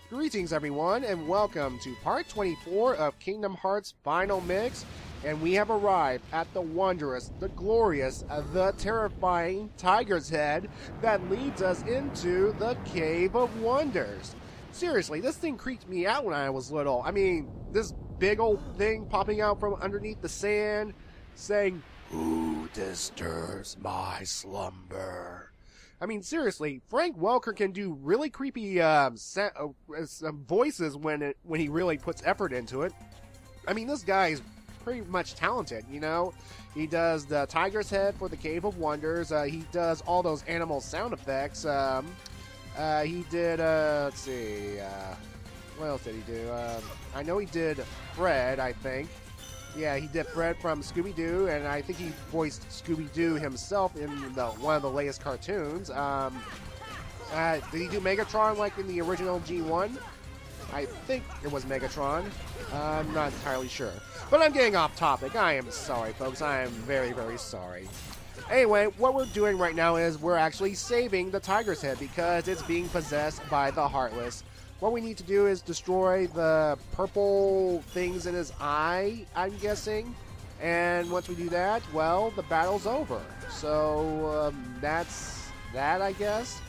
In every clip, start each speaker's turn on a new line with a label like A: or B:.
A: Greetings everyone, and welcome to part 24 of Kingdom Hearts Final Mix, and we have arrived at the wondrous, the glorious, the terrifying Tiger's Head that leads us into the Cave of Wonders. Seriously, this thing creeped me out when I was little. I mean, this big old thing popping out from underneath the sand, saying, "Who disturbs my slumber?" I mean, seriously, Frank Welker can do really creepy voices when he really puts effort into it. I mean, this guy is pretty much talented, you know? He does the Tiger's Head for the Cave of Wonders. He does all those animal sound effects. He did, let's see, what else did he do? I know he did Fred, I think. Yeah, he did Fred from Scooby-Doo, and I think he voiced Scooby-Doo himself in one of the latest cartoons. Did he do Megatron like in the original G1? I think it was Megatron. I'm not entirely sure. But I'm getting off topic. I am sorry, folks. I am very, very sorry. Anyway, what we're doing right now is we're actually saving the Tiger's Head because it's being possessed by the Heartless. What we need to do is destroy the purple things in his eye, I'm guessing. And once we do that, well, the battle's over. So, that's that, I guess.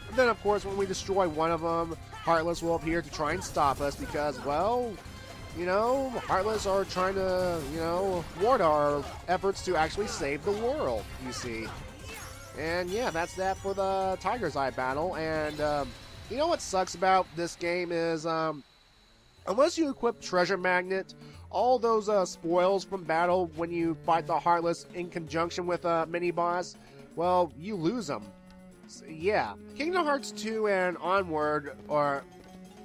A: And then, of course, when we destroy one of them, Heartless will appear to try and stop us because, well, you know, Heartless are trying to, you know, thwart our efforts to actually save the world, you see. And, yeah, that's that for the Tiger's Eye battle. And, you know what sucks about this game is, unless you equip Treasure Magnet, all those spoils from battle when you fight the Heartless in conjunction with a mini-boss, well, you lose them. So, yeah, Kingdom Hearts 2 and onward,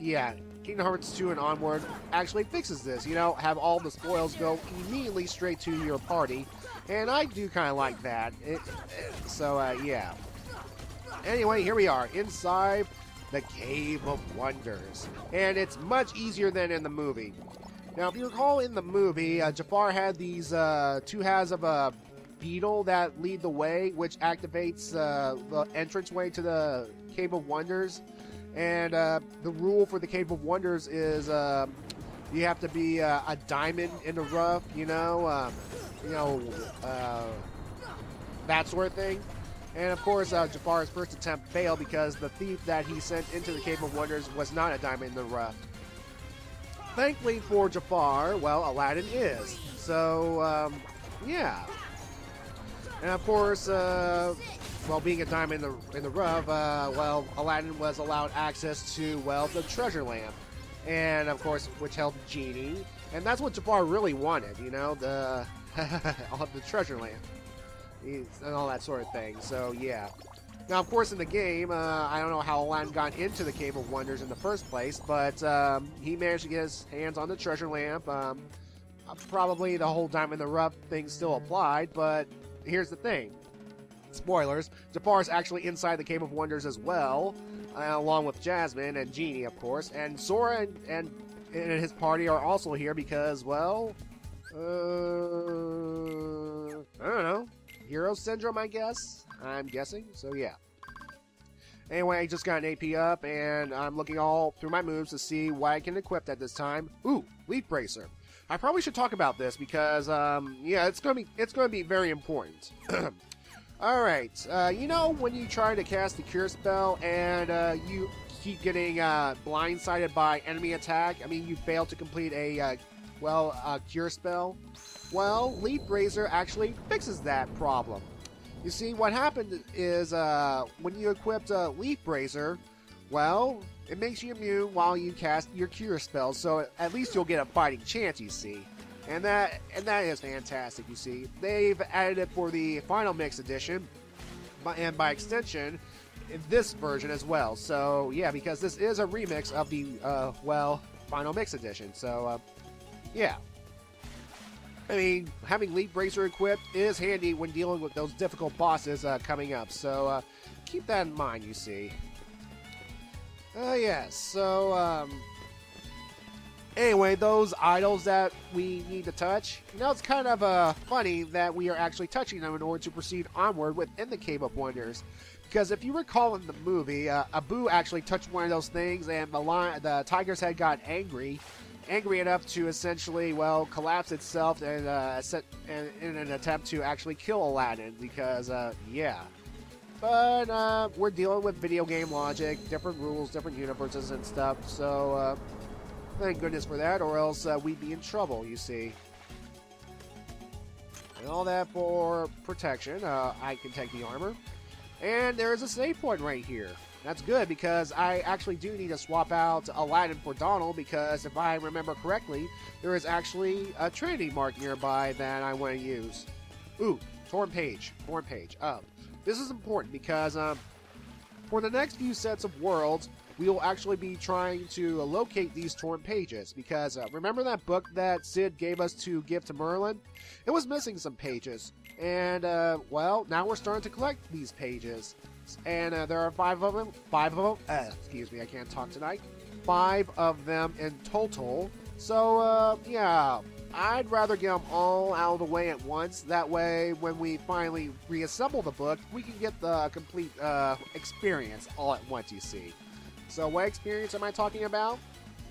A: Kingdom Hearts 2 and onward actually fixes this. You know, have all the spoils go immediately straight to your party, and I do kind of like that. Yeah. Anyway, here we are, inside the Cave of Wonders, and it's much easier than in the movie. Now, if you recall in the movie, Jafar had these two halves of a beetle that lead the way, which activates the entranceway to the Cave of Wonders. And the rule for the Cave of Wonders is you have to be a diamond in the rough, that sort of thing. And of course, Jafar's first attempt failed because the thief that he sent into the Cave of Wonders was not a diamond in the rough. Thankfully for Jafar, well, Aladdin is. So, yeah. And of course, being a diamond in the rough, Aladdin was allowed access to, the treasure lamp. And of course, which held the genie. And that's what Jafar really wanted, you know, the treasure lamp. And all that sort of thing, so yeah. Now, of course, in the game, I don't know how Aladdin got into the Cave of Wonders in the first place, but he managed to get his hands on the treasure lamp. Probably the whole diamond in the rough thing still applied, but here's the thing. Spoilers, Jafar's actually inside the Cave of Wonders as well, along with Jasmine and Genie, of course, and Sora and his party are also here because, I don't know. Hero Syndrome, I guess? I'm guessing, so yeah. Anyway, I just got an AP up, and I'm looking all through my moves to see what I can equip at this time. Ooh, Leaf Bracer. I probably should talk about this because, it's gonna be very important. Alright, you know when you try to cast the Cure spell and you keep getting blindsided by enemy attack? I mean, you fail to complete a Cure spell? Well, Leaf Bracer actually fixes that problem. You see, what happened is when you equipped Leaf Bracer, it makes you immune while you cast your Cure spell, so at least you'll get a fighting chance, you see. And that is fantastic, you see. They've added it for the Final Mix edition, and by extension, this version as well. So, yeah, because this is a remix of the, Final Mix edition, so, yeah. I mean, having Leaf Bracer equipped is handy when dealing with those difficult bosses coming up, so keep that in mind, you see. Anyway, those idols that we need to touch, it's kind of funny that we are actually touching them in order to proceed onward within the Cave of Wonders. Because if you recall in the movie, Abu actually touched one of those things, and the tiger's head got angry enough to essentially, well, collapse itself and in an attempt to actually kill Aladdin. Because, yeah. But we're dealing with video game logic, different rules, different universes and stuff. So thank goodness for that, or else we'd be in trouble. You see. And all that for protection. I can take the armor. And there's a save point right here. That's good, because I actually do need to swap out Aladdin for Donald, because if I remember correctly, there is actually a Trinity mark nearby that I want to use. Ooh, torn page. This is important because for the next few sets of worlds, we will actually be trying to locate these torn pages, because remember that book that Sid gave us to give to Merlin? It was missing some pages. And, well, now we're starting to collect these pages. And there are 5 of them. Excuse me, I can't talk tonight. 5 of them in total. So, yeah, I'd rather get them all out of the way at once. That way, when we finally reassemble the book, we can get the complete experience all at once, you see. So, what experience am I talking about?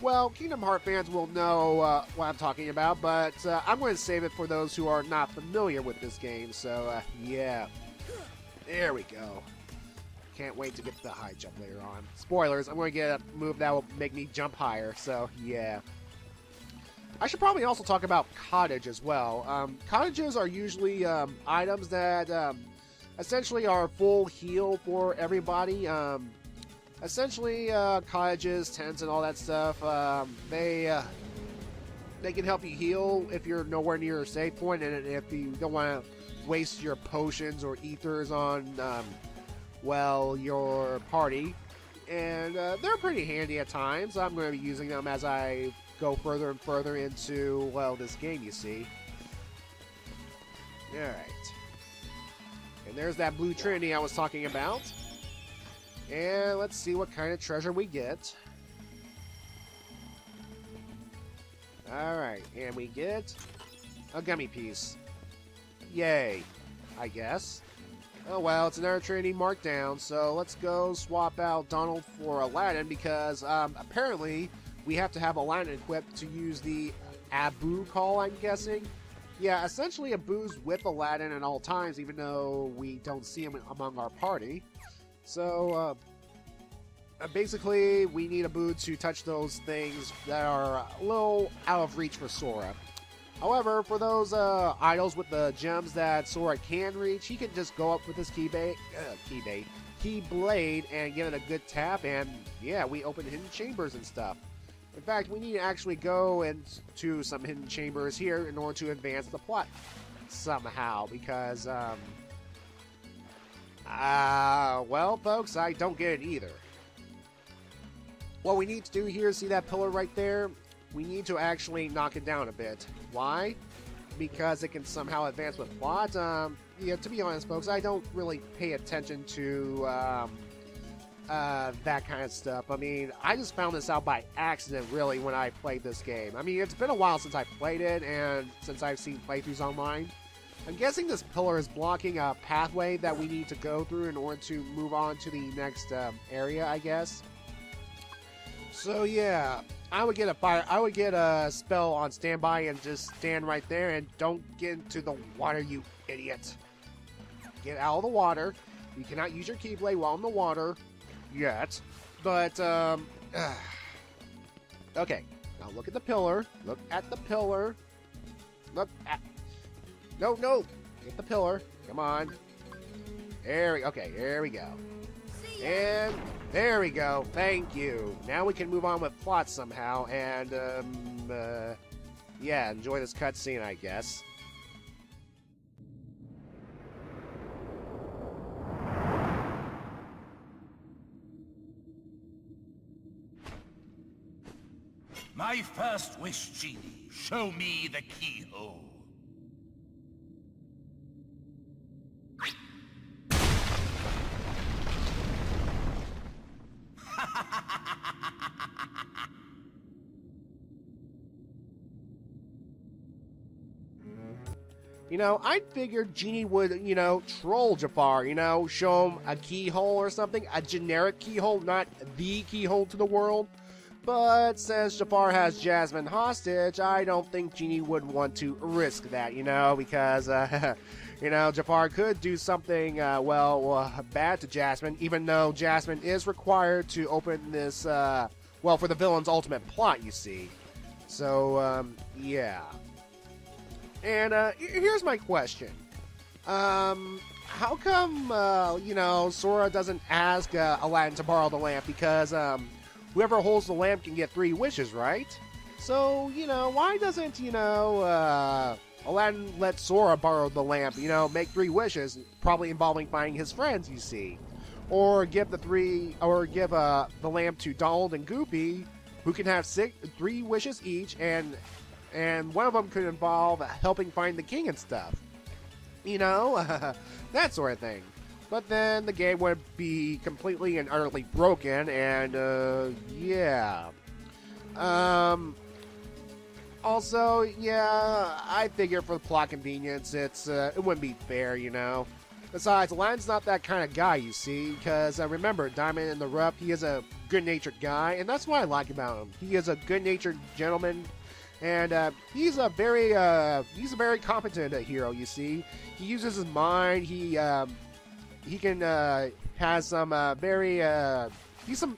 A: Well, Kingdom Hearts fans will know what I'm talking about, but I'm going to save it for those who are not familiar with this game. So, yeah. There we go. Can't wait to get to the high jump later on. Spoilers, I'm going to get a move that will make me jump higher, so, yeah. I should probably also talk about Cottage as well. Cottages are usually items that essentially are full heal for everybody. Essentially, cottages, tents, and all that stuff, they can help you heal if you're nowhere near a save point, and if you don't want to waste your potions or ethers on, well, your party. And they're pretty handy at times. I'm going to be using them as I go further and further into, well, this game, you see. Alright. And there's that blue Trinity I was talking about. And let's see what kind of treasure we get. Alright, and we get a gummy piece. Yay, I guess. Oh well, it's another Trinity marked down, so let's go swap out Donald for Aladdin, because apparently we have to have Aladdin equipped to use the Abu call, I'm guessing. Yeah, essentially Abu's with Aladdin at all times, even though we don't see him among our party. So, basically, we need Abu to touch those things that are a little out of reach for Sora. However, for those idols with the gems that Sora can reach, he can just go up with his Keyblade, and give it a good tap, and yeah, we open hidden chambers and stuff. In fact, we need to actually go into some hidden chambers here in order to advance the plot somehow, because, well, folks, I don't get it either. What we need to do here, see that pillar right there? We need to actually knock it down a bit. Why? Because it can somehow advance with plot. Yeah, to be honest, folks, I don't really pay attention to that kind of stuff. I mean, I just found this out by accident, really, when I played this game. I mean, it's been a while since I played it, and since I've seen playthroughs online. I'm guessing this pillar is blocking a pathway that we need to go through in order to move on to the next area, I guess. So yeah, I would get a spell on standby and just stand right there and don't get into the water, you idiot. Get out of the water. You cannot use your Keyblade while in the water yet. But okay. Now look at the pillar. Look at the pillar. Look at. No. Get the pillar. Come on. Okay, here we go. And there we go. Thank you. Now we can move on with plot somehow, and yeah, enjoy this cutscene, I guess.
B: My first wish, Genie. Show me the keyhole.
A: You know, I figured Genie would, you know, troll Jafar, you know, show him a keyhole or something, a generic keyhole, not the keyhole to the world. But since Jafar has Jasmine hostage, I don't think Genie would want to risk that, you know, because, you know, Jafar could do something, bad to Jasmine, even though Jasmine is required to open this, for the villain's ultimate plot, you see. So, yeah. And, here's my question. How come, you know, Sora doesn't ask Aladdin to borrow the lamp? Because, whoever holds the lamp can get 3 wishes, right? So, you know, why doesn't, you know, Aladdin let Sora borrow the lamp, you know, make 3 wishes, probably involving finding his friends, you see. Or give the lamp to Donald and Goofy, who can have 3 wishes each, and one of them could involve helping find the king and stuff. You know, that sort of thing. But then the game would be completely and utterly broken, and, yeah. Also, yeah, I figure for the plot convenience, it wouldn't be fair, you know. Besides, Aladdin's not that kind of guy, you see, because, remember, Diamond in the Rough, he is a good-natured guy, and that's what I like about him. He is a good-natured gentleman, and, he's a very competent hero, you see. He uses his mind, he can has some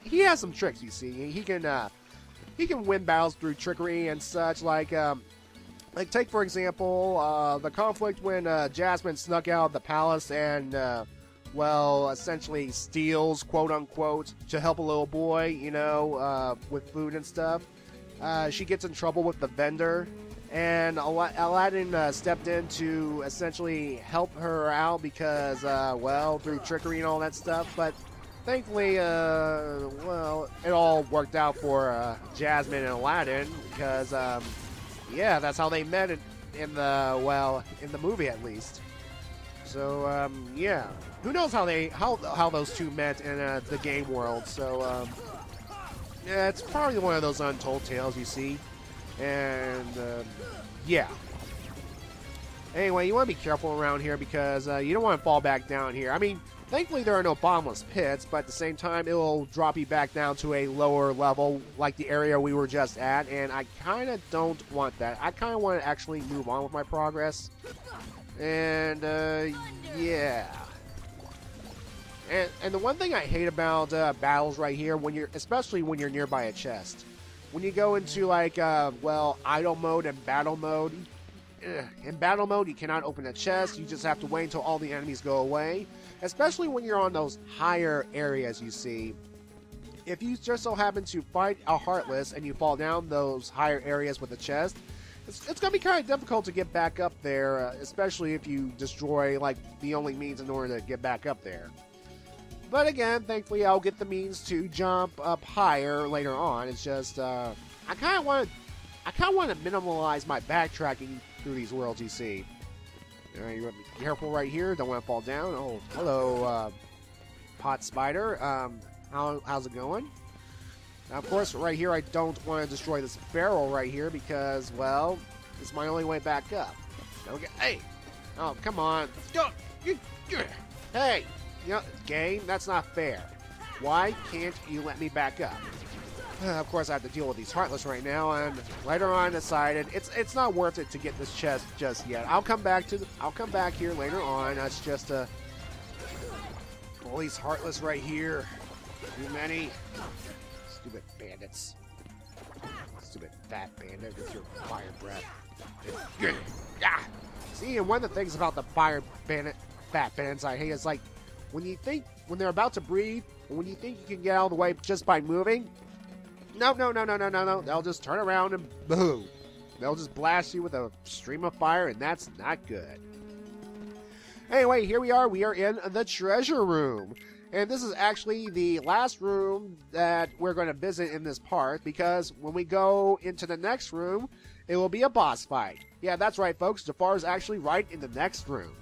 A: he has some tricks, you see. He can win battles through trickery and such. Like take for example the conflict when Jasmine snuck out of the palace and essentially steals, quote unquote, to help a little boy, you know, with food and stuff. She gets in trouble with the vendor. And Aladdin stepped in to essentially help her out because, through trickery and all that stuff. But thankfully, it all worked out for Jasmine and Aladdin because, that's how they met in the movie at least. So, who knows how those two met in the game world? So, it's probably one of those untold tales, you see. And, yeah. Anyway, you want to be careful around here because you don't want to fall back down here. I mean, thankfully there are no bottomless pits, but at the same time, it will drop you back down to a lower level, like the area we were just at, and I kind of don't want that. I kind of want to actually move on with my progress. And, yeah. And the one thing I hate about battles right here, especially when you're nearby a chest. When you go into, like, idle mode and battle mode, in battle mode, you cannot open a chest. You just have to wait until all the enemies go away. Especially when you're on those higher areas, you see. If you just so happen to fight a Heartless and you fall down those higher areas with a chest, it's going to be kind of difficult to get back up there, especially if you destroy, like, the only means in order to get back up there. But again, thankfully, I'll get the means to jump up higher later on. It's just, I kind of want to minimalize my backtracking through these worlds, you see. All right, you want to be careful right here. Don't want to fall down. Oh, hello, Pot Spider. How's it going? Now, of course, right here, I don't want to destroy this barrel right here because, well, it's my only way back up. Okay, hey! Oh, come on. Hey! You know, game, that's not fair. Why can't you let me back up? Of course, I have to deal with these Heartless right now, and later on I decided it's not worth it to get this chest just yet. I'll come back here later on. That's just all these Heartless right here. Too many. Stupid bandits. Stupid fat bandit with your fire breath. See, and one of the things about the fire bandit, fat bandits I hate is like, when they're about to breathe, and when you think you can get out of the way just by moving, no. They'll just turn around and boom. They'll just blast you with a stream of fire, and that's not good. Anyway, here we are. We are in the treasure room. And this is actually the last room that we're going to visit in this part, because when we go into the next room, it will be a boss fight. Yeah, that's right, folks. Jafar is actually right in the next room.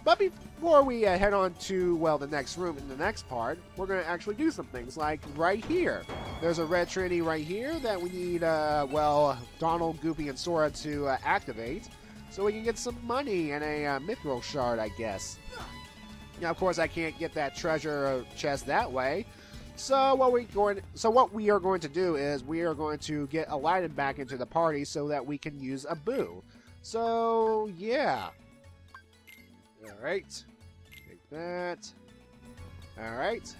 A: But before we head on to, the next room in the next part, we're going to actually do some things, like right here. There's a red trinity right here that we need, Donald, Goofy, and Sora to activate. so we can get some money and a mithril shard, I guess. Now, of course, I can't get that treasure chest that way. So what we are going to do is we are going to get Aladdin back into the party so that we can use Abu. So yeah. All right. Take that. All right.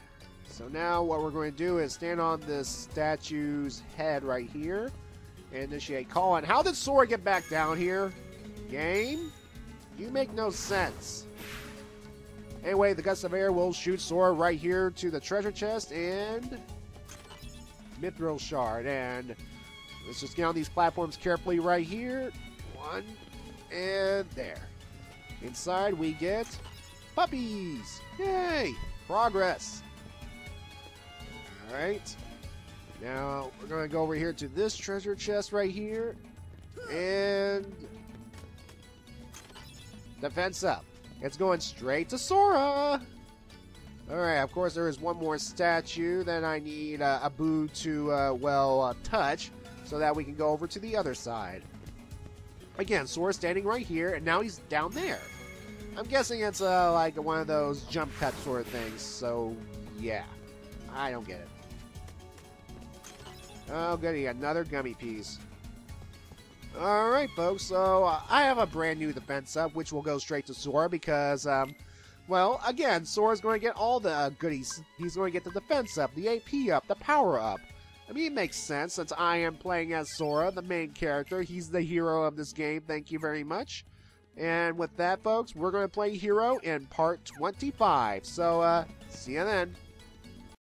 A: So now what we're going to do is stand on this statue's head right here and initiate call. And how did Sora get back down here? Game? You make no sense. Anyway, the Gust of Air will shoot Sora right here to the treasure chest and Mithril Shard. And let's just get on these platforms carefully right here. One, and there. Inside we get puppies. Yay! Progress. Alright. Now we're going to go over here to this treasure chest right here. And defense up. It's going straight to Sora. Alright, of course there is one more statue that I need Abu to, touch so that we can go over to the other side. Again, Sora's standing right here, and now he's down there. I'm guessing it's like one of those jump cut sort of things, so yeah. I don't get it. Oh, goody, another gummy piece. Alright, folks, so I have a brand new defense up, which will go straight to Sora because, well, again, Sora's going to get all the goodies. He's going to get the defense up, the AP up, the power up. I mean, it makes sense since I am playing as Sora, the main character. He's the hero of this game, thank you very much. And with that, folks, we're going to play Hero in part 25. So, see you then.